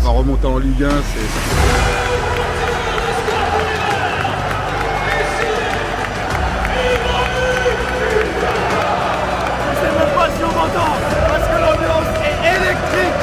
va remonter en Ligue 1, c'est... Parce que l'ambiance est électrique.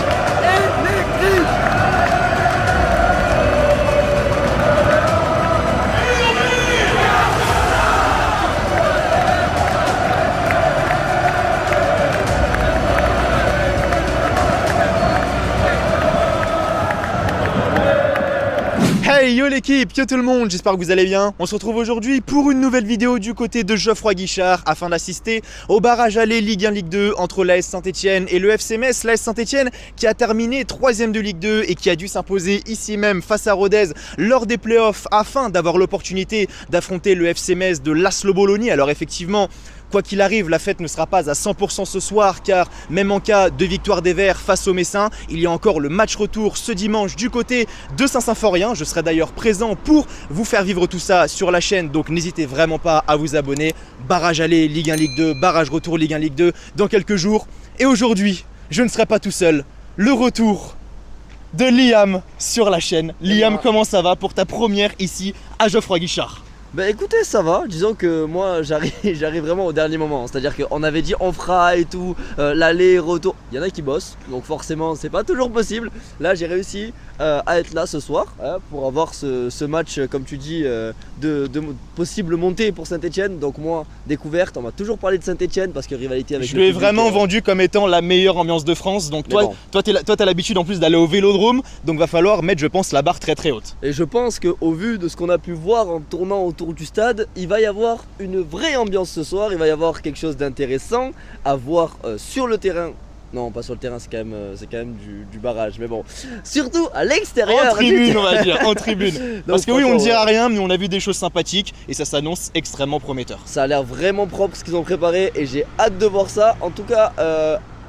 Hey yo l'équipe, yo tout le monde, j'espère que vous allez bien. On se retrouve aujourd'hui pour une nouvelle vidéo du côté de Geoffroy Guichard afin d'assister au barrage aller Ligue 1 Ligue 2 entre l'AS Saint-Etienne et le FC Metz. L'AS Saint-Etienne qui a terminé 3ème de Ligue 2 et qui a dû s'imposer ici même face à Rodez lors des playoffs afin d'avoir l'opportunité d'affronter le FC Metz de Laszlo Bologna. Alors effectivement, quoi qu'il arrive, la fête ne sera pas à 100% ce soir car même en cas de victoire des Verts face aux Messins, il y a encore le match retour ce dimanche du côté de Saint-Symphorien. Je serai d'ailleurs présent pour vous faire vivre tout ça sur la chaîne, donc n'hésitez vraiment pas à vous abonner. Barrage aller Ligue 1 Ligue 2, barrage retour Ligue 1 Ligue 2 dans quelques jours. Et aujourd'hui, je ne serai pas tout seul. Le retour de Liam sur la chaîne. Liam, comment ça va pour ta première ici à Geoffroy Guichard? Bah écoutez, ça va, disons que moi j'arrive vraiment au dernier moment, c'est-à-dire qu'on avait dit on fera et tout, l'aller, retour, il y en a qui bossent, donc forcément c'est pas toujours possible. Là j'ai réussi à être là ce soir pour avoir ce match, comme tu dis, de possible montée pour Saint-Etienne. Donc moi, découverte, on m'a toujours parlé de Saint-Etienne parce que rivalité avec je l'ai vraiment vendu comme étant la meilleure ambiance de France, donc toi t'as l'habitude en plus d'aller au Vélodrome, donc va falloir mettre je pense la barre très très haute. Et je pense qu'au vu de ce qu'on a pu voir en tournant autour du stade, il va y avoir une vraie ambiance ce soir, il va y avoir quelque chose d'intéressant à voir sur le terrain. Non, pas sur le terrain, c'est quand même du barrage, mais bon, surtout à l'extérieur. En tribune, on va dire, en tribune. Parce que oui, on ne dira rien, mais on a vu des choses sympathiques et ça s'annonce extrêmement prometteur. Ça a l'air vraiment propre ce qu'ils ont préparé et j'ai hâte de voir ça. En tout cas,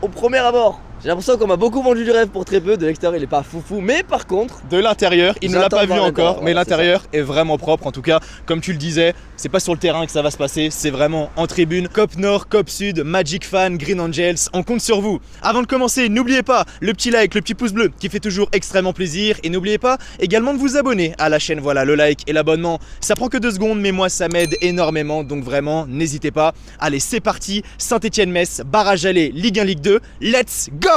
au premier abord, j'ai l'impression qu'on m'a beaucoup vendu du rêve pour très peu. De l'extérieur, il est pas foufou, mais par contre, de l'intérieur, il ne l'a pas vu encore, mais voilà, l'intérieur est vraiment propre. En tout cas, comme tu le disais, c'est pas sur le terrain que ça va se passer, c'est vraiment en tribune. Cop Nord, Cop Sud, Magic Fan, Green Angels, on compte sur vous. Avant de commencer, n'oubliez pas le petit like, le petit pouce bleu qui fait toujours extrêmement plaisir. Et n'oubliez pas également de vous abonner à la chaîne. Voilà, le like et l'abonnement, ça prend que 2 secondes, mais moi ça m'aide énormément. Donc vraiment, n'hésitez pas. Allez, c'est parti, Saint-Etienne-Metz, barrage aller, Ligue 1, Ligue 2, let's go!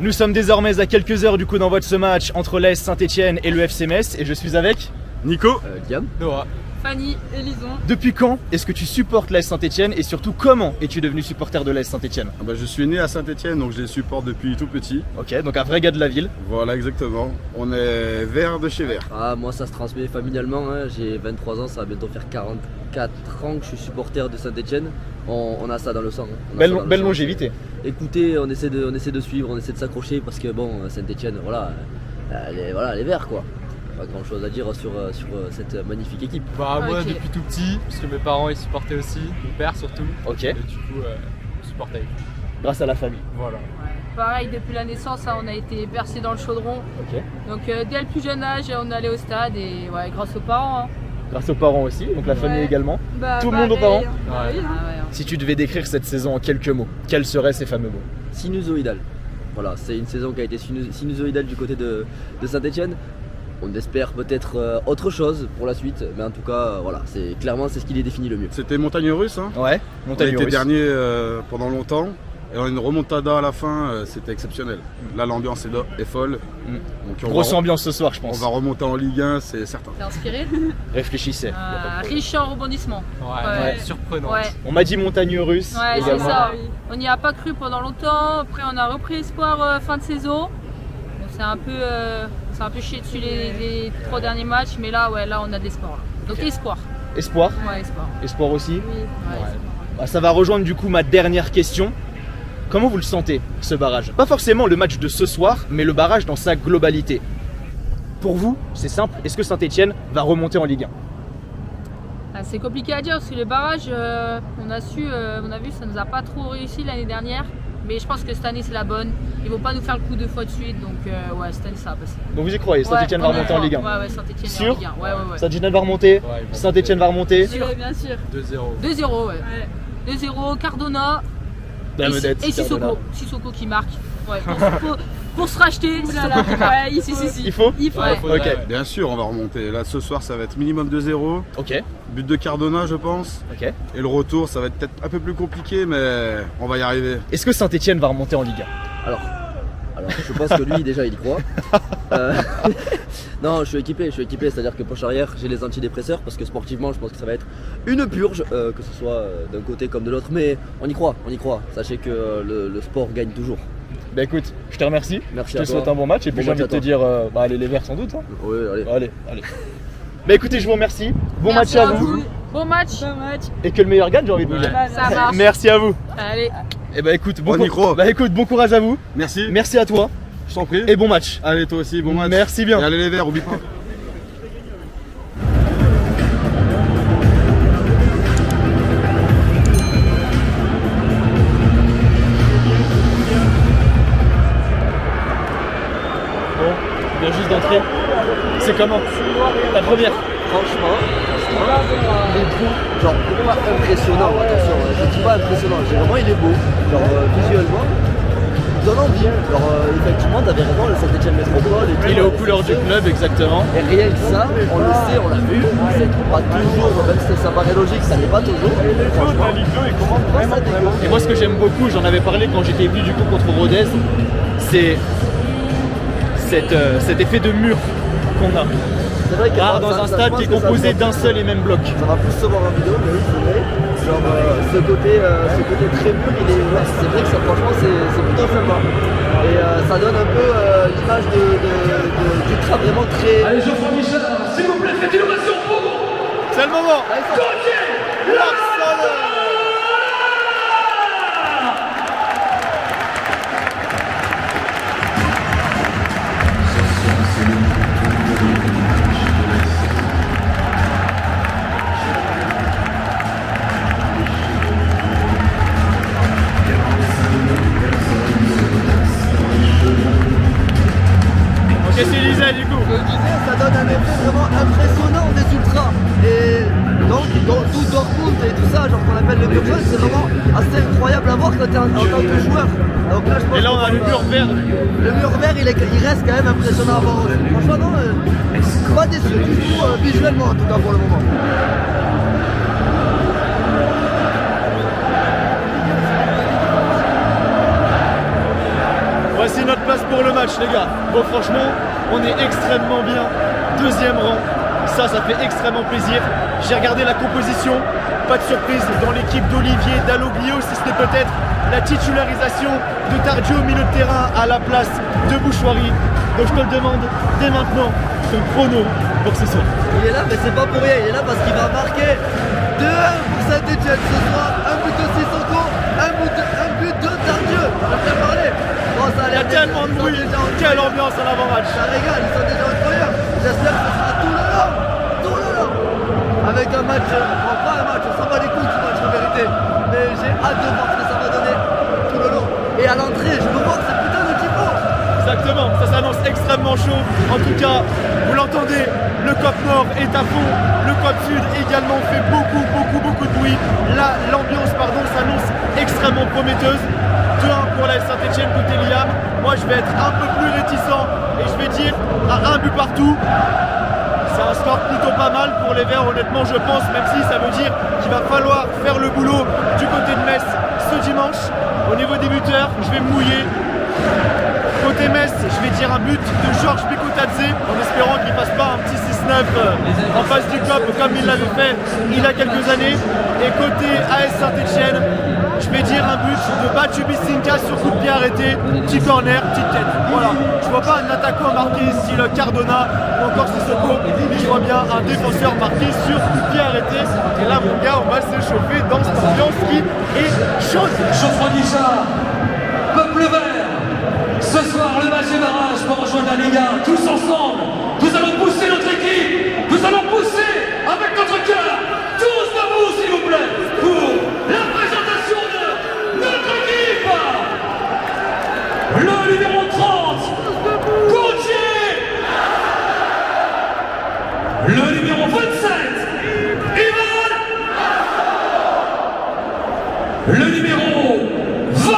Nous sommes désormais à quelques heures du coup d'envoi de ce match entre l'AS Saint-Etienne et le FC Metz et je suis avec Nico, Guillaume, Noah. Fanny, Élison. Depuis quand est-ce que tu supportes l'AS Saint-Etienne et surtout comment es-tu devenu supporter de l'AS Saint-Etienne? je suis né à Saint-Etienne, donc je les supporte depuis tout petit. Ok, donc un vrai gars de la ville. Voilà, exactement. On est vert de chez vert. Ah, moi ça se transmet familialement, hein. J'ai 23 ans, ça va bientôt faire 44 ans que je suis supporter de Saint-Etienne. On a ça dans le sang. Hein. Belle longévité. Écoutez, on essaie de suivre, on essaie de s'accrocher parce que bon, Saint-Etienne, voilà, les verts quoi. Pas grand chose à dire sur cette magnifique équipe. Bah moi depuis tout petit, parce que mes parents ils supportaient aussi, mon père surtout. Ok. Et du coup, on supportait. Grâce à la famille. Voilà. Pareil, depuis la naissance, on a été bercé dans le chaudron. Ok. Donc dès le plus jeune âge, on allait au stade et ouais, grâce aux parents. Hein. Grâce aux parents aussi, donc la famille Ouais. également. Bah, Tout le monde aux parents. Ouais. Ah ouais, hein. Si tu devais décrire cette saison en quelques mots, quels seraient ces fameux mots? Sinusoïdal. Voilà, c'est une saison qui a été sinusoïdale du côté de Saint-Etienne. On espère peut-être autre chose pour la suite, mais en tout cas, voilà, c'est ce qui les définit le mieux. C'était montagne russe, hein. Ouais, On montagne était russe. dernier pendant longtemps. Et on a une remontada à la fin, c'était exceptionnel. Là, l'ambiance est folle. Mm. Donc, Grosse ambiance ce soir, je on pense. va remonter en Ligue 1, c'est certain. T'es inspiré. Réfléchissez. Riche en rebondissements. Ouais, Ouais. surprenant. Ouais, On m'a dit montagne russe ouais c'est également. ça. On n'y a pas cru pendant longtemps. Après, on a repris espoir fin de saison. Bon, c'est un peu chié dessus les 3 derniers matchs, mais là, ouais, là, on a de l'espoir. Là. Donc, Ok. espoir. Espoir. Ouais, espoir. Espoir aussi. Oui, ouais, espoir. Bah, ça va rejoindre du coup ma dernière question. Comment vous le sentez, ce barrage? Pas forcément le match de ce soir, mais le barrage dans sa globalité. Pour vous, c'est simple, est-ce que Saint-Etienne va remonter en Ligue 1? Ah, c'est compliqué à dire parce que les barrages, on a vu, ça nous a pas trop réussi l'année dernière. Mais je pense que cette année c'est la bonne. Ils vont pas nous faire le coup 2 fois de suite, donc ouais, cette année ça va passer. Donc vous y croyez, Saint-Etienne va remonter en Ligue 1? Ouais, Saint-Etienne est Sûr en Ligue 1. Ouais. Saint-Etienne va remonter, Ouais, ils vont Saint-Etienne va remonter. Sûr, bien sûr. 2-0. 2-0, ouais. 2-0, Cardona. La vedette. Et Sissoko qui marque. Ouais, pour se racheter. Voilà. Ouais, si. Il faut. Ouais. Ok. Bien sûr, on va remonter. Là, ce soir, ça va être minimum 2-0. Ok. But de Cardona, je pense. Ok. Et le retour, ça va être peut-être un peu plus compliqué, mais on va y arriver. Est-ce que Saint-Etienne va remonter en Ligue 1? Alors, je pense que lui déjà il y croit. Non, je suis équipé, c'est-à-dire que poche arrière, j'ai les antidépresseurs parce que sportivement, je pense que ça va être une purge, que ce soit d'un côté comme de l'autre, mais on y croit. Sachez que le sport gagne toujours. Bah écoute, je te remercie. Merci je à te toi. souhaite un bon match et puis Bon j'ai envie de match te à dire, allez les Verts sans doute. Hein. Oui, allez. Allez. Bah écoutez, je vous remercie. Bon Merci match à vous. Bon match. Et que le meilleur gagne, j'ai envie de vous dire. Ça marche. Merci à vous. Allez. Et bah écoute, On y croit. Bah écoute, bon courage à vous. Merci. Merci à toi Je t'en prie. et bon match. Allez, toi aussi, bon match. Merci bien. Et allez les Verts, oublie pas. Bon, tu viens juste d'entrer. C'est comment? Ta première? Franchement, il est beau, genre pas impressionnant, attention, je dis pas impressionnant, vraiment il est beau, genre visuellement, il donne envie, genre effectivement t'avais raison, le Saint-Etienne Métropole et tout. Il est aux couleurs du club, exactement. Et rien que ça, on le sait, on l'a vu, c'est pas toujours, même si ça paraît logique, ça n'est pas toujours. Franchement, ça dégueule. Et moi, ce que j'aime beaucoup, j'en avais parlé quand j'étais venu du coup contre Rodez, c'est cet effet de mur qu'on a. C'est vrai que Rare dans un stade qui est composé d'un seul et même bloc. Ça va plus se voir en vidéo, mais oui, c'est vrai. Genre, ce côté très mûr, c'est vrai que ça, franchement, c'est plutôt sympa. Et ça donne un peu l'image d'ultra vraiment très. Allez, Geoffroy Guichard, s'il vous plaît, faites une ovation pour vous. C'est le moment. Qu'est-ce qu'il disait du coup? Ça donne un effet vraiment impressionnant des ultras. Et donc, tout Dortmund et tout ça, genre qu'on appelle le mur jaune, c'est vraiment assez incroyable à voir quand t'es en tant que joueur. Donc là, je pense Et là on a le mur vert. le mur vert, il reste quand même impressionnant à voir aussi. Franchement, non, pas déçu du tout, visuellement en tout cas pour le moment. Voici notre place pour le match les gars. Bon franchement, on est extrêmement bien. Deuxième rang. Ça fait extrêmement plaisir. J'ai regardé la composition. Pas de surprise dans l'équipe d'Olivier Dalloglio, si ce n'est peut-être la titularisation de Tardieu au milieu de terrain à la place de Bouchoirie. Donc je te le demande dès maintenant, ton chrono pour ce soir. Il est là, mais c'est pas pour rien, il est là parce qu'il va marquer 2-1 pour Saint-Etienne ce soir, un but de Sissoko, un but de Tardieu, on a bien parlé. Bon, ça a Il y a l'air tellement de bruit, quelle ambiance en avant-match. Ça régale, ils sont déjà incroyables. J'espère que ce sera tout le long. Avec un match, pas un match, on s'en bat les couilles du match en vérité. Mais j'ai hâte de voir ce que ça va donner tout le long. Et à l'entrée, je veux voir ce putain de tifo. Exactement, ça s'annonce extrêmement chaud. En tout cas, vous l'entendez, le COP Nord est à fond, le COP Sud également fait beaucoup de bruit. Là, l'ambiance s'annonce extrêmement prometteuse. 2-1 pour la Saint-Etienne côté Liam. Moi, je vais être un peu plus réticent et je vais dire à un but partout. C'est un score plutôt pas mal pour les Verts, honnêtement, je pense, même si ça veut dire qu'il va falloir faire le boulot du côté de Metz ce dimanche. Au niveau des buteurs, je vais me mouiller. Côté Metz, je vais dire un but de Georges Bikoutadze, en espérant qu'il ne fasse pas un petit 6-9 en face du COP comme il l'avait fait il y a quelques années. Et côté AS Saint-Etienne, je vais dire un but de Batju Bisinka sur coup de pied arrêté, petit corner, petite tête. Voilà, je vois pas un attaquant marqué style Cardona ou encore Sissoko, mais je vois bien un défenseur marqué sur coup de pied arrêté. Et là mon gars, on va s'échauffer dans cette ambiance qui est chaude. Geoffroy Guichard, peuple vert. Ce soir, le match est barrage pour rejoindre la Ligue 1. Tous ensemble, nous allons pousser notre équipe. Nous allons pousser avec notre cœur. Tous debout, s'il vous plaît, pour la présentation de notre équipe. Le numéro 30, Gauthier. Le numéro 27, Ivan. Le numéro 20.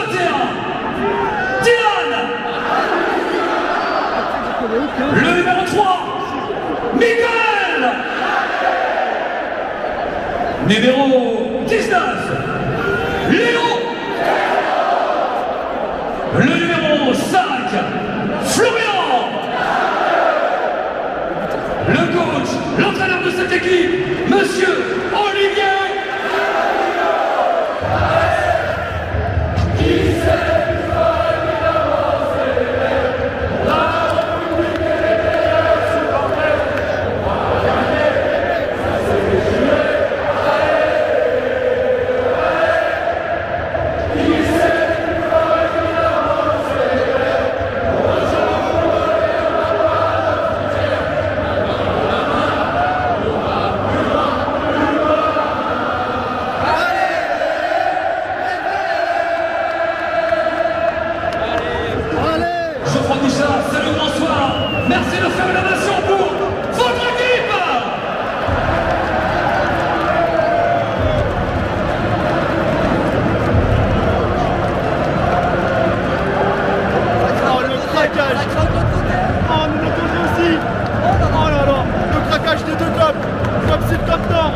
Numéro 19, Léo. Le numéro 5, Florian. Le coach, l'entraîneur de cette équipe, Monsieur Olivier. C'est le grand soir. Merci de faire une ovation pour votre équipe. Oh, le craquage. Oh, nous l'entendons aussi. Oh là là, le craquage des deux clubs. Comme c'est le top nord.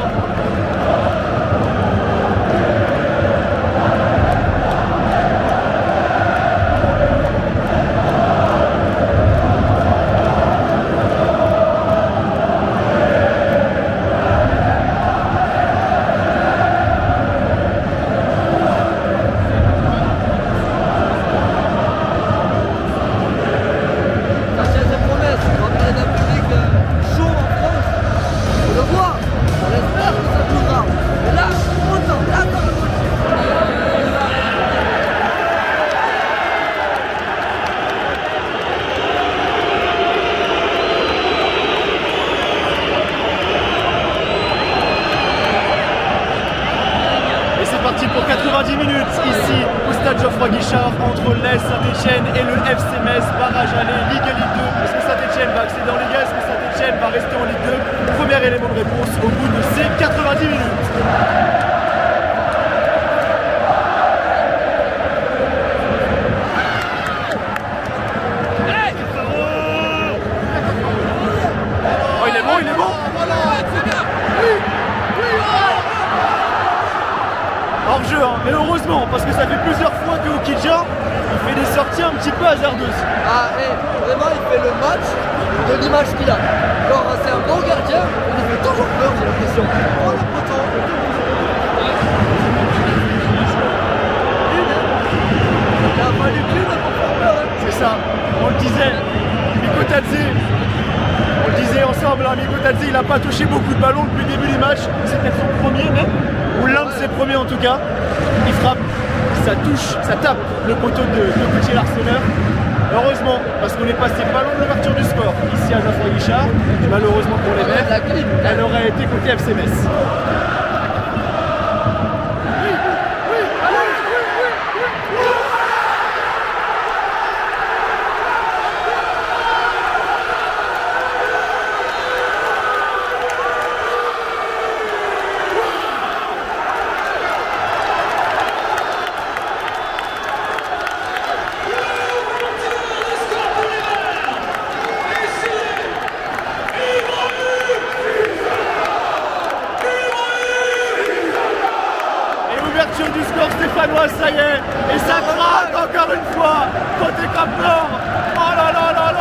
Pour 90 minutes ici au stade Geoffroy Guichard entre l'AS Saint-Etienne et le FC Metz, barrage aller, Ligue 2. Est-ce que Saint-Etienne va accéder en Ligue 1? Est-ce que Saint-Etienne va rester en Ligue 2? Premier élément de réponse au bout de ces 90 minutes. Oh, il est bon, il est bon. Hors jeu, hein. Mais heureusement, parce que ça fait plusieurs fois que Okidja il fait des sorties un petit peu hasardeuses. Ah, et vraiment, il fait le match de l'image qu'il a. Genre, c'est un bon gardien, il fait toujours peur, j'ai l'impression. Oh, le poteau. Il a fallu plus de pour faire peur. C'est ça, on le disait, Mikotadze, on le disait ensemble, hein, Mikotadze, il n'a pas touché beaucoup de ballons depuis le début du match. C'était son premier même, ou l'un de ses premiers en tout cas. Il frappe, ça touche, ça tape le poteau de Gauthier Larseneur. Heureusement, parce qu'on est passé pas loin de l'ouverture du score ici à Geoffroy Guichard, et malheureusement pour les Verts, elle aurait été côté FC Metz. Du score stéphanois, ça y est, et ça craque encore une fois, côté Cap Nord. Oh là là là là.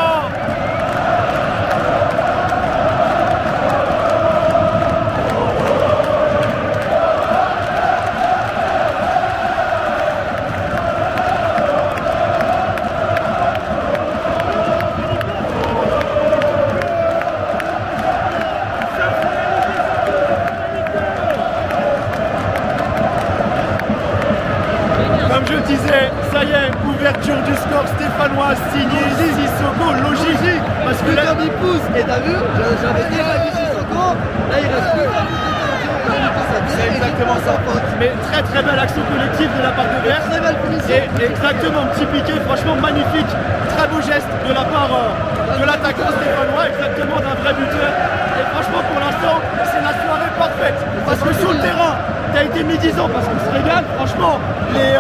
Comme je disais, ça y est, ouverture du score stéphanois signé Sissoko, logique, parce que là il pousse, et t'as vu, j'avais déjà dit Sissoko, là il reste plus qu'à c'est exactement ça. Mais très très belle action collective de la part de Vert. Très belle punition. Et exactement, petit piqué, franchement magnifique. Très beau geste de la part de l'attaquant stéphanois, exactement d'un vrai buteur. Et franchement pour l'instant, c'est la soirée parfaite. Parce que sur le terrain, t'as été mi-disant parce qu'on se régale. Franchement, les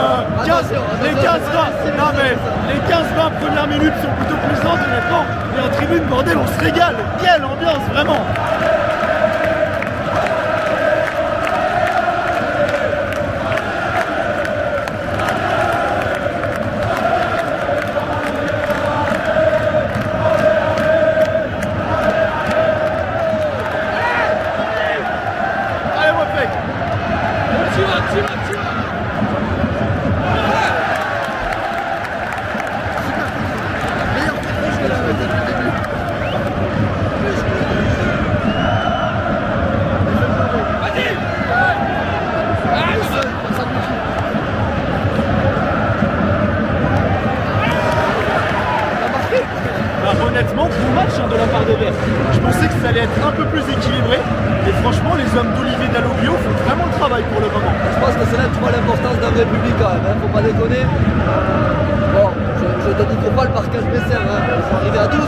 15-20 premières minutes sont plutôt plaisantes honnêtement. Et en tribune, bordel, on se régale. Quelle ambiance, vraiment. plus équilibré. Et franchement, les hommes d'Olivier Dalloglio font vraiment le travail pour le moment. Je pense que c'est là que tu vois l'importance d'un vrai public quand même, hein, faut pas déconner. Bon, je te dis pas le parquage Messer, hein, ils sont arrivés à 12.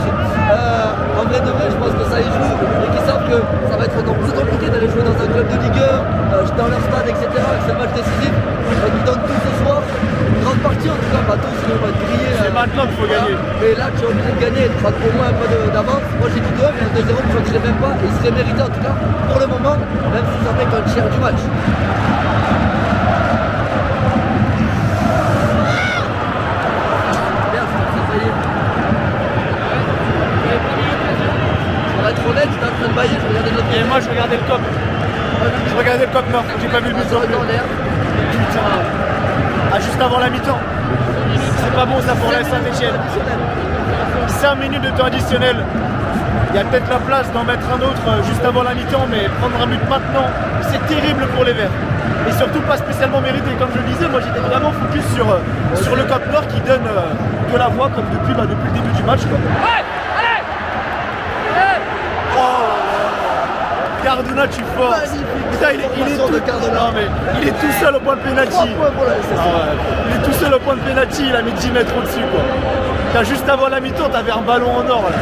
En vrai de vrai, je pense que ça y joue et qu'ils savent que ça va être encore plus compliqué d'aller jouer dans un club de Ligue 1, dans leur stade, etc. Que c'est le match décisif. Donc ils donnent tout ce soir. Une grande partie en tout cas, pas tous, sinon on va être grillé. C'est maintenant qu'il faut gagner. Mais là, tu es obligé de gagner et de prendre au moins un peu d'avance. Moi j'ai dit 2, mais un 2-0, je crois que je l'ai même pas. Et il serait mérité en tout cas pour le moment, même si ça fait qu'un tiers du match. Trop net, j'étais en train de bailler, je regardais de l'autre côté. Et moi je regardais le COP. Je regardais le COP Nord, j'ai pas vu le but sur le but. Putain. Ah, juste avant la mi-temps. C'est pas bon ça pour la Saint-Etienne. 5 minutes de temps additionnel. Il y a peut-être la place d'en mettre un autre juste avant la mi-temps, mais prendre un but maintenant, c'est terrible pour les Verts. Et surtout pas spécialement mérité. Comme je le disais, moi j'étais vraiment focus sur le COP Nord qui donne de la voix comme depuis le début du match. Quoi. Cardona, tu es fort. Putain, il est tout seul au point de pénalty. Il est tout seul au point de pénalty, il a mis 10 mètres au-dessus quoi. T'as juste avant la mi-temps, t'avais un ballon en or là.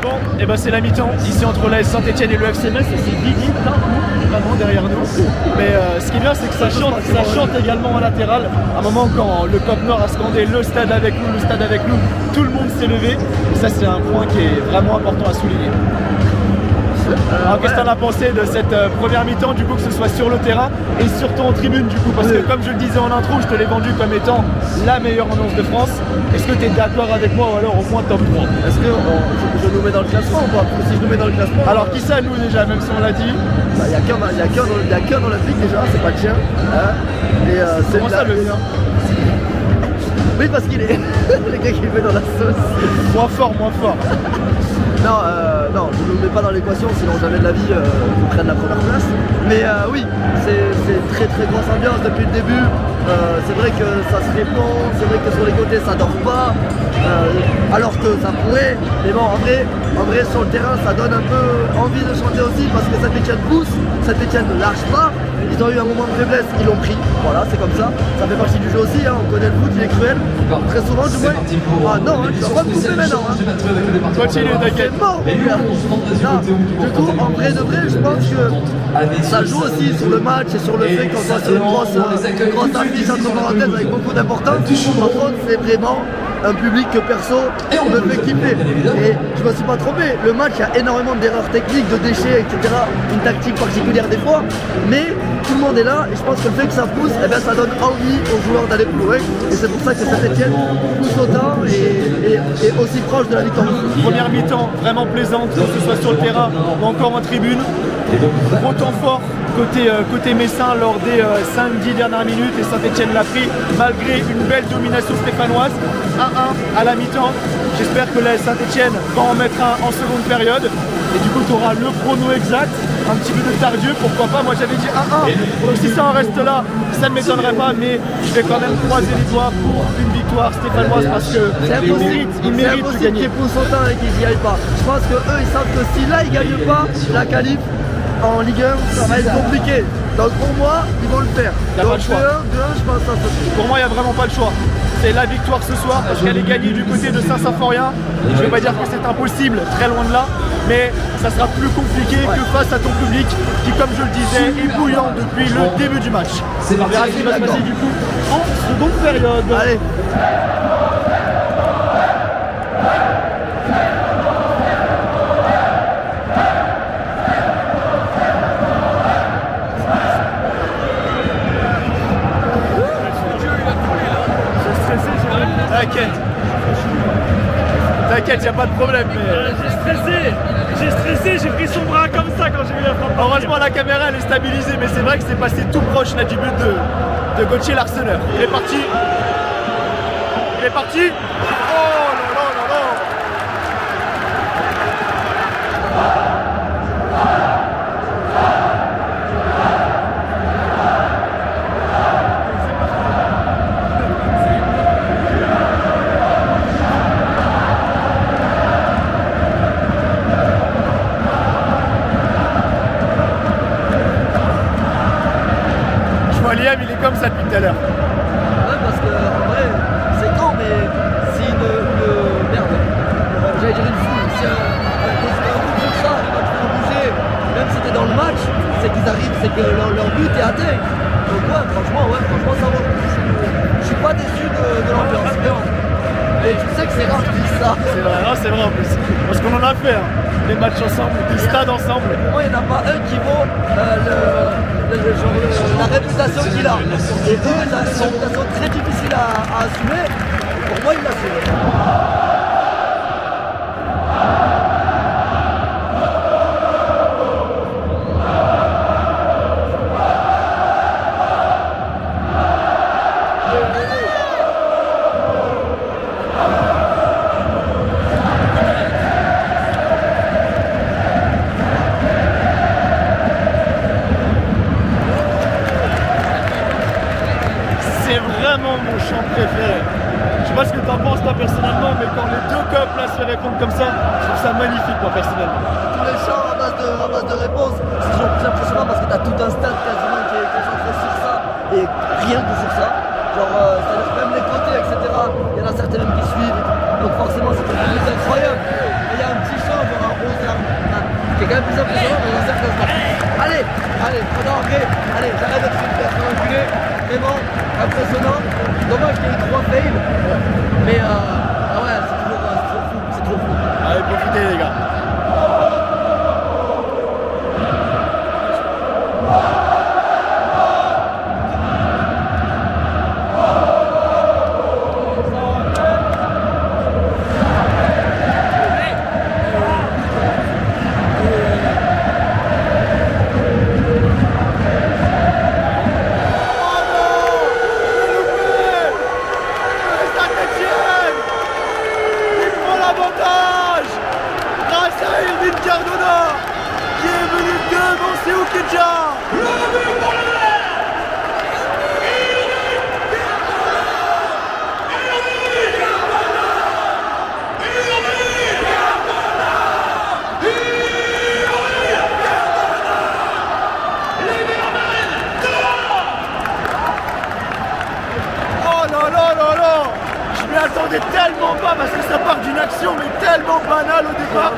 Bon, et ben c'est la mi-temps, ici entre l'AS Saint-Etienne et le FC Metz, et c'est Guigui vraiment derrière nous. Mais ce qui est bien, c'est que ça chante également en latéral. À un moment, quand le COP Nord a scandé le stade avec nous, tout le monde s'est levé. Et ça, c'est un point qui est vraiment important à souligner. Alors qu'est-ce que t'en as pensé de cette première mi-temps, du coup, que ce soit sur le terrain et surtout en tribune, du coup, parce que comme je le disais en intro, je te l'ai vendu comme étant la meilleure annonce de France. Est-ce que tu es d'accord avec moi ou alors au moins top 3? Est-ce que je nous mets dans le classement ou pas? Si je nous mets dans le classement... Alors qui ça nous déjà, même si on l'a dit? Il n'y a qu'un olympique déjà, c'est pas le tien. Hein. Et, comment ça le mien? Oui, parce qu'il est le gars qui le met dans la sauce. Moins fort. Non, je ne le mets pas dans l'équation, sinon jamais de la vie je prenne la première place. Mais oui, c'est très grosse ambiance depuis le début. C'est vrai que ça se répond, c'est vrai que sur les côtés ça dort pas, alors que ça pourrait. Mais bon, en vrai sur le terrain ça donne un peu envie de chanter aussi parce que Saint-Etienne pousse, Saint-Etienne ne lâche pas. Ils ont eu un moment de faiblesse, ils l'ont pris. Voilà, c'est comme ça. Ça fait partie du jeu aussi, hein. On connaît le foot, il est cruel. Très souvent du moins. Ah non, tu vas pas te couper maintenant. Hein. Continue, t'inquiète. C'est mort, du coup, en vrai de vrai, je pense que ça joue aussi sur le match et sur le fait qu'on soit sur une grosse affiche entre parenthèses avec beaucoup d'importance. Par contre, c'est vraiment un public que perso me fait kiffer. Et je me suis pas trompé. Le match, il y a énormément d'erreurs techniques, de déchets, etc. Une tactique particulière des fois. Mais tout le monde est là et je pense que le fait que ça pousse, eh bien, ça donne envie aux joueurs d'aller plus loin. Et c'est pour ça que Saint-Etienne pousse autant et aussi proche de la victoire. Première mi-temps vraiment plaisante, que ce soit sur le terrain ou encore en tribune. Gros temps fort côté messin lors des 5-10 dernières minutes et Saint-Etienne l'a pris malgré une belle domination stéphanoise. 1-1 à la mi-temps. J'espère que la Saint-Etienne va en mettre un en seconde période. Et du coup tu auras le chrono exact, un petit peu de Tardieu, pourquoi pas. Moi j'avais dit 1-1. Donc si ça en reste là, ça ne m'étonnerait pas, mais je vais quand même croiser les doigts pour une victoire stéphanoise parce que il mérite de gagner. Qu'ils poussent autant et qu'ils n'y aillent pas. Je pense que eux ils savent que si là ils ne gagnent pas la qualif en Ligue 1, ça va être compliqué. Donc pour moi, ils vont le faire. Donc 2-1, je pense que ça se fait. Pour moi, il n'y a vraiment pas le choix. C'est la victoire ce soir parce qu'elle est gagnée du côté de Saint-Symphorien. Je ne vais pas dire que c'est impossible, très loin de là, mais ça sera plus compliqué que face à ton public qui, comme je le disais, est bouillant depuis le début du match. C'est parti. On verra ce qui va se passer du coup en seconde période. Allez. T'inquiète, y a pas de problème. Mais... J'ai stressé, j'ai pris son bras comme ça quand j'ai vu la frappe. Heureusement la caméra elle est stabilisée, mais c'est vrai que c'est passé tout proche là du but de Gauthier Larseneur. Il est parti. Oh là là là là. ça depuis tout à l'heure. Ouais, parce que en vrai, c'est quand, mais si merde, j'allais dire une foule, si un groupe comme ça arrive à trop bouger, même si t'es dans le match, c'est qu'ils arrivent, c'est que leur but est atteint. Donc ouais, franchement, ça va. Je suis pas déçu de l'ambiance, vraiment. Et je sais que c'est rare qu'ils disent ça. C'est vrai, non, c'est vrai en plus. Parce qu'on en a fait, hein. Des matchs ensemble, des stades ensemble. Pour moi, il n'y en a pas un qui vaut la réputation qu'il a. Et eux, ils ont une réputation très difficile à assumer. Pour moi, il l'a assume. C'est vraiment mon chant préféré. Je sais pas ce que t'en penses toi personnellement, mais quand les deux couples là se répondent comme ça, je trouve ça magnifique moi personnellement. Tous les chants à base de réponse, c'est toujours plus impressionnant parce que t'as tout un stade quasiment qui est concentré sur ça et rien que sur ça. Genre, c'est-à-dire que même les côtés, etc., il y en a certains même qui suivent. Donc forcément, c'est incroyable. Et il y a un petit chant, genre un 11 qui est quand même plus impressionnant dans un certain stade. Allez, non, allez, j'arrête d'être super enculé. Vraiment impressionnant. Dommage qu'il y ait eu 3 fails. Mais ah ouais, c'est toujours fou. Allez, profitez les gars. Qui est venu devancer Oukidja. Oh là là là là, je m'y attendais tellement pas parce que ça part d'une action mais tellement banale au départ.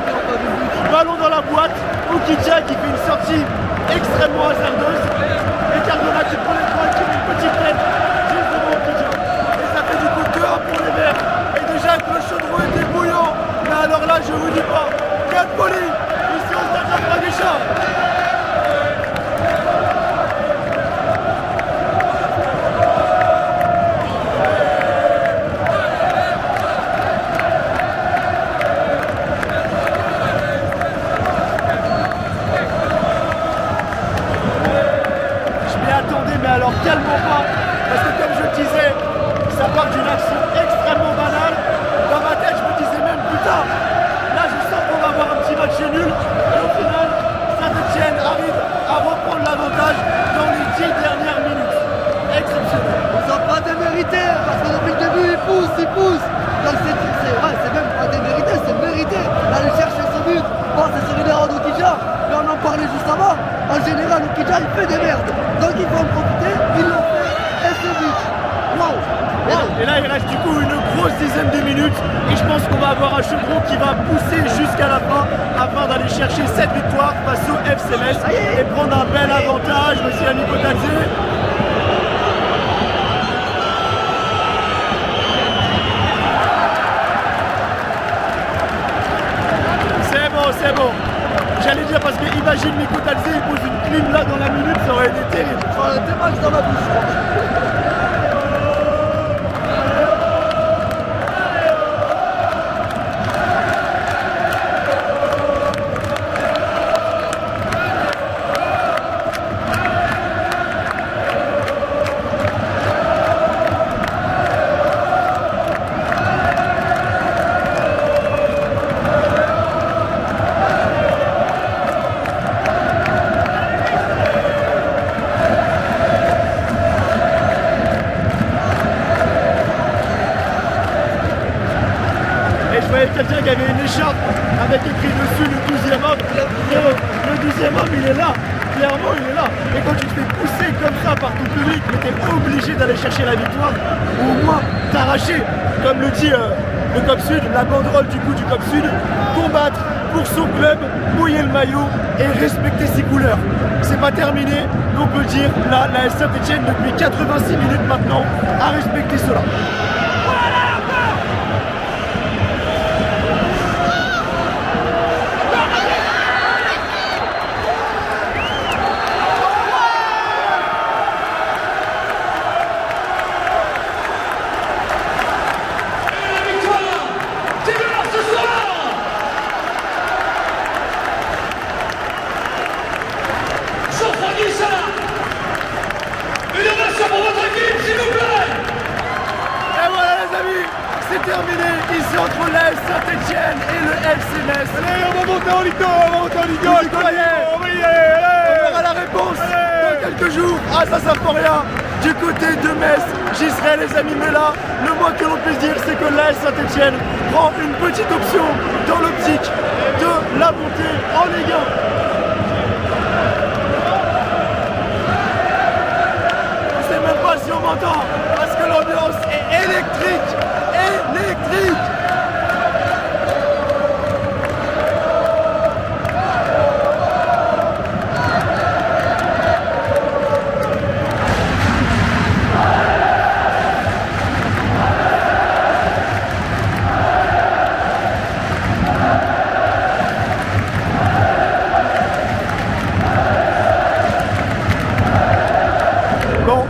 Ballon dans la boîte, Oukidja qui fait une sortie extrêmement hasardeuse et Cardona qui prend les points, qui met une petite tête juste devant Oukidja. Et ça fait du coup 2-1 pour les Verts. Et déjà que le chaudron était bouillant, mais alors là je vous dis pas, quelle folie ici au stade Geoffroy Guichard. Mais alors tellement pas, parce que comme je le disais, ça part d'une action extrêmement banale. Dans ma tête, je me disais même putain, là je sens qu'on va avoir un petit match nul. Et au final, Saint-Etienne arrive à reprendre l'avantage dans les 10 dernières minutes. Exceptionnel. On sent pas démérité, parce que depuis le début, il pousse. Donc c'est même pas démérité, c'est mérité d'aller chercher ce but. Bon, c'est sur une erreur d'Oukidja, mais on en parlait juste avant. En général, Oukidja, il fait des merdes. Donc il faut en profiter, ils l'ont fait, et ce but. Wow. Et là, il reste du coup une grosse dizaine de minutes. Et je pense qu'on va avoir un chaudron qui va pousser jusqu'à la fin afin d'aller chercher cette victoire face au FC Metz et prendre un bel avantage. Monsieur Nico Tadze. C'est bon. J'allais dire parce que imagine Nico Tadze, il pose une clim là dans la minute, ça aurait été terrible. On a des matchs dans la bouche. Quelqu'un qui avait une écharpe avec écrit dessus le 12e homme. Le 12e homme, il est là. clairement il est là. Et quand tu te fais pousser comme ça par ton public, mais t'es obligé d'aller chercher la victoire, ou au moins t'arracher, comme le dit le COP Sud, la banderole du coup du COP Sud, combattre pour son club, mouiller le maillot et respecter ses couleurs. C'est pas terminé, mais on peut le dire, là, la Saint-Etienne depuis 86 minutes maintenant a respecté cela. C'est terminé ici entre l'AS Saint-Etienne et le FC Metz. Allez, on va monter en Ligue 2, on va monter en Ligue 2. Vous y croyez? On aura la réponse dans quelques jours à Saint-Symphorien. Du côté de Metz, j'y serai les amis, mais là, le moins que l'on puisse dire, c'est que l'AS Saint-Etienne prend une petite option dans l'optique de la montée en Ligue 1. Je sais même pas si on m'entend, parce que l'ambiance est électrique. Électrique.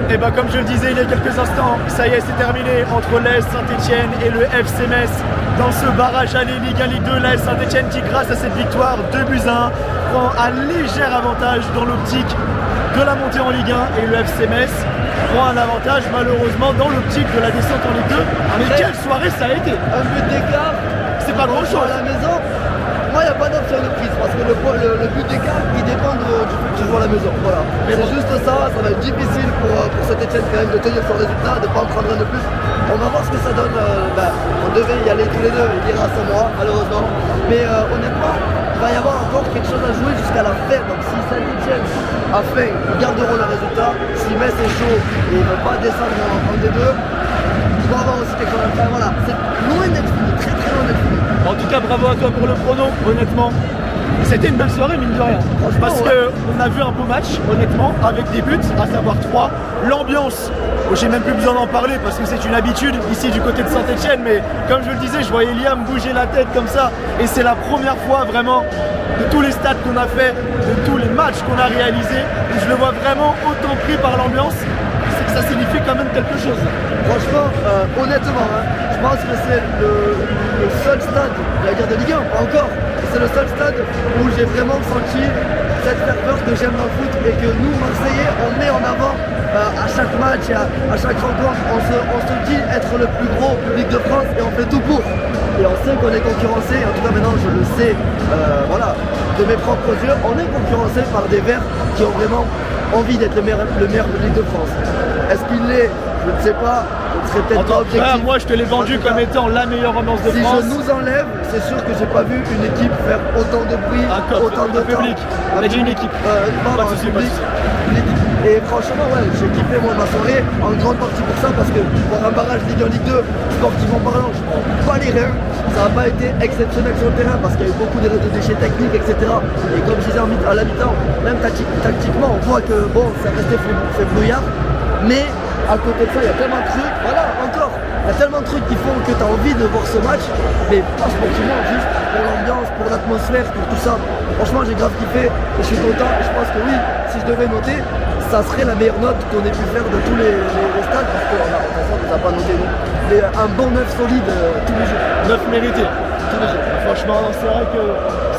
Et bah comme je le disais il y a quelques instants, ça y est, c'est terminé entre l'AS Saint-Etienne et le FC Metz. Dans ce barrage aller Ligue 1, Ligue 2, l'AS Saint-Etienne qui grâce à cette victoire 2-1 prend un léger avantage dans l'optique de la montée en Ligue 1 et le FC Metz prend un avantage malheureusement dans l'optique de la descente en Ligue 2. Mais quelle soirée ça a été! Un but d'écart, c'est pas grand chose à la maison. Moi, il n'y a pas d'option de prise parce que le but d'écart il dépend du fait que tu joues à la maison. Voilà. Mais c'est juste ça, ça va être difficile pour Saint-Etienne quand même de tenir son résultat, de ne pas en prendre un de plus. On va voir ce que ça donne. On devait y aller tous les deux, il ira sans moi, malheureusement. Mais honnêtement, il va y avoir encore quelque chose à jouer jusqu'à la fin. Donc si Saint-Etienne a fait, ils garderont le résultat. Si Metz est chaud et ne veut pas descendre en D2, il va y avoir aussi quelque chose à faire. Voilà, c'est loin d'être fini, très très loin d'être fini. En tout cas, bravo à toi pour le prono, honnêtement. C'était une belle soirée, mine de rien. Parce qu'on a vu un beau match, honnêtement, avec des buts, à savoir 3. L'ambiance, j'ai même plus besoin d'en parler parce que c'est une habitude ici du côté de Saint-Etienne. Mais comme je le disais, je voyais Liam bouger la tête comme ça. Et c'est la première fois vraiment de tous les stades qu'on a fait, de tous les matchs qu'on a réalisés, où je le vois vraiment autant pris par l'ambiance. C'est que ça signifie quand même quelque chose. Franchement, honnêtement, je pense que c'est le seul stade, j'allais dire de Ligue 1, pas encore, mais c'est le seul stade où j'ai vraiment senti cette ferveur que j'aime dans le foot et que nous, Marseillais, on met en avant à chaque match et à chaque rencontre. On se dit être le plus gros public de France et on fait tout pour. Et on sait qu'on est concurrencé, en tout cas maintenant je le sais, voilà, de mes propres yeux, on est concurrencé par des Verts qui ont vraiment envie d'être le meilleur public de France. Est-ce qu'il l'est? Je ne sais pas, je ne serais peut-être pas objectif. Moi je te l'ai vendu comme étant la meilleure ambiance de France. Si je nous enlève, c'est sûr que j'ai pas vu une équipe faire autant de bruit, autant de public. Avec une équipe. Pardon, un public. Et franchement, ouais, j'ai kiffé moi ma soirée, en grande partie pour ça, parce que pour un barrage Ligue 1, Ligue 2, sportivement parlant, je prends pas les reins. Ça n'a pas été exceptionnel sur le terrain parce qu'il y a eu beaucoup de déchets techniques, etc. Et comme je disais à la mi-temps, même tactiquement, on voit que bon, ça restait fébrouillard. Mais à côté de ça, il y a tellement de trucs, voilà, encore, il y a tellement de trucs qui font que tu as envie de voir ce match, mais pas sportivement, juste pour l'ambiance, pour l'atmosphère, pour tout ça. Franchement, j'ai grave kiffé et je suis content. Et je pense que oui, si je devais noter, ça serait la meilleure note qu'on ait pu faire de tous les stades, parce qu'on ne a pas noté, nous. Mais un bon 9 solide tous les jours. 9 mérité. Franchement, c'est vrai que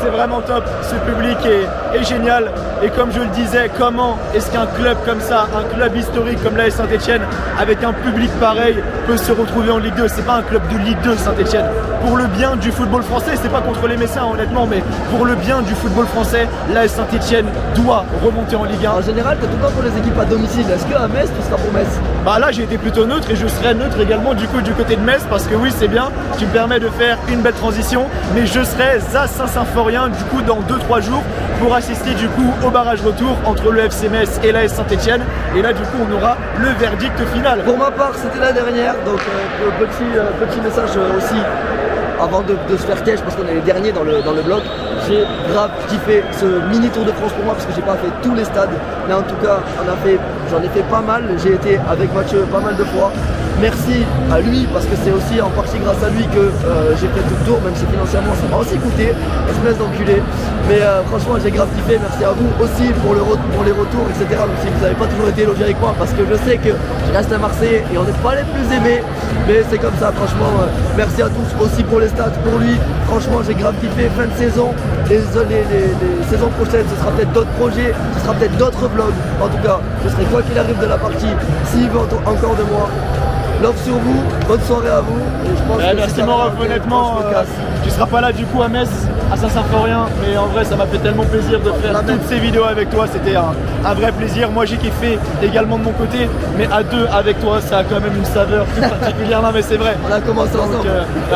c'est vraiment top. Ce public est génial. Et comme je le disais, comment est-ce qu'un club comme ça, un club historique comme l'AS Saint-Etienne, avec un public pareil, peut se retrouver en Ligue 2? C'est pas un club de Ligue 2, Saint-Etienne. pour le bien du football français, c'est pas contre les Messins honnêtement, mais pour le bien du football français, l'AS Saint-Etienne doit remonter en Ligue 1. En général, t'es tout le temps pour les équipes à domicile. Est-ce qu'à Metz, tu seras pour Metz? Bah là j'ai été plutôt neutre et je serai neutre également du coup du côté de Metz parce que oui c'est bien, tu me permets de faire une belle transition, mais je serai à Saint-Symphorien du coup dans 2-3 jours pour assister du coup au barrage retour entre le FC Metz et l'AS Saint-Etienne, et là du coup on aura le verdict final. Pour ma part, c'était la dernière, donc petit message aussi avant de se faire cash parce qu'on est les derniers dans le bloc. J'ai grave kiffé ce mini Tour de France pour moi parce que j'ai pas fait tous les stades, mais en tout cas j'en ai fait pas mal. J'ai été avec Mathieu pas mal de fois. Merci à lui parce que c'est aussi en partie grâce à lui que j'ai fait tout le tour, même si financièrement ça m'a aussi coûté, espèce d'enculé. Mais franchement j'ai grave kiffé. Merci à vous aussi pour les retours, etc. Même si vous n'avez pas toujours été élogié avec moi parce que je sais que je reste un Marseillais et on n'est pas les plus aimés, mais c'est comme ça. Franchement merci à tous aussi pour les stats, pour lui. Franchement j'ai grave kiffé. Fin de saison, les saisons prochaines ce sera peut-être d'autres projets, ce sera peut-être d'autres vlogs. En tout cas je serai quoi qu'il arrive de la partie, s'il veut encore de moi. Love sur vous, bonne soirée à vous. Et je pense que merci Morov, honnêtement, tu seras pas là du coup à Metz, à Saint-Symphorien, mais en vrai ça m'a fait tellement plaisir de faire toutes ces vidéos avec toi, c'était un vrai plaisir. Moi j'ai kiffé également de mon côté, mais à deux avec toi ça a quand même une saveur toute particulière. Non mais c'est vrai. On a commencé ensemble.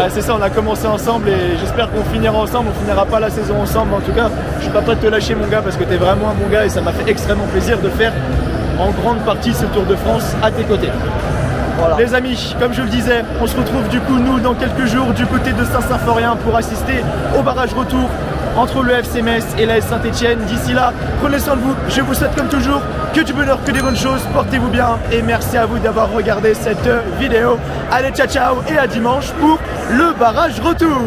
C'est ça, on a commencé ensemble et j'espère qu'on finira ensemble, on finira pas la saison ensemble. En tout cas, je suis pas prêt de te lâcher mon gars parce que t'es vraiment un bon gars et ça m'a fait extrêmement plaisir de faire en grande partie ce Tour de France à tes côtés. Voilà. Les amis, comme je le disais, on se retrouve du coup nous dans quelques jours du côté de Saint-Symphorien pour assister au barrage retour entre le FC Metz et l'AS Saint-Etienne. D'ici là, prenez soin de vous, je vous souhaite comme toujours que du bonheur, que des bonnes choses, portez-vous bien et merci à vous d'avoir regardé cette vidéo. Allez ciao ciao et à dimanche pour le barrage retour.